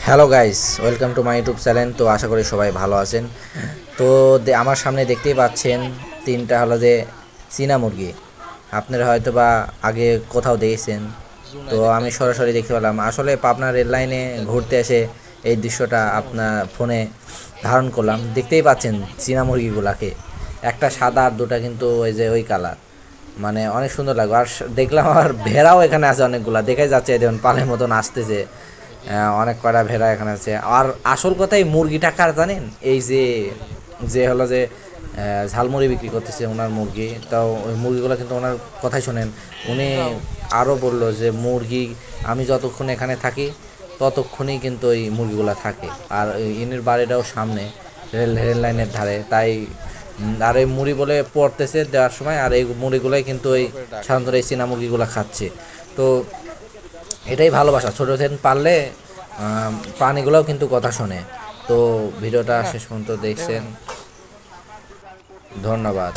Hello guys, welcome to my YouTube channel. তো আশা করি সবাই ভালো আছেন। তো আমার সামনে দেখতেই পাচ্ছেন তিনটা হলো যে চীনা মুরগি। আপনারা হয়তো বা আগে কোথাও দেখেছেন, তো আমি সরাসরি দেখতে পেলাম। আসলে পাবনা রেল লাইনে ঘুরতে এসে এই দৃশ্যটা আপনার ফোনে ধারণ করলাম। দেখতেই পাচ্ছেন চীনা মুরগিগুলাকে, একটা সাদা আর দুটা কিন্তু ওই যে ওই কালার, মানে অনেক সুন্দর লাগবে। আর দেখলাম আর ভেড়াও এখানে আছে অনেকগুলা, দেখাই যাচ্ছে দেখুন পালের মতন আসতেছে। অনেক কয়টা ভেড়া এখানে আছে। আর আসল কথাই মুরগিটা কার জানেন? এই যে যে হলো যে ঝালমুড়ি বিক্রি করতেছে ওনার মুরগি। তাও ওই মুরগিগুলো কিন্তু ওনার কথাই শোনেন। উনি আরও বলল যে মুরগি আমি যতক্ষণ এখানে থাকি ততক্ষণই কিন্তু ওই মুরগিগুলো থাকে। আর ইনির বাড়িটাও সামনে রেল লাইনের ধারে, তাই আর এই মুড়ি বলে পড়তেছে দেওয়ার সময়। আর এই মুড়িগুলোই কিন্তু ওই সাধারণত এই চীনা মুরগিগুলো খাচ্ছে। তো এটাই ভালোবাসা, ছোটো থেকে পারলে প্রাণীগুলোও কিন্তু কথা শোনে। তো ভিডিওটা শেষ পর্যন্ত দেখছেন, ধন্যবাদ।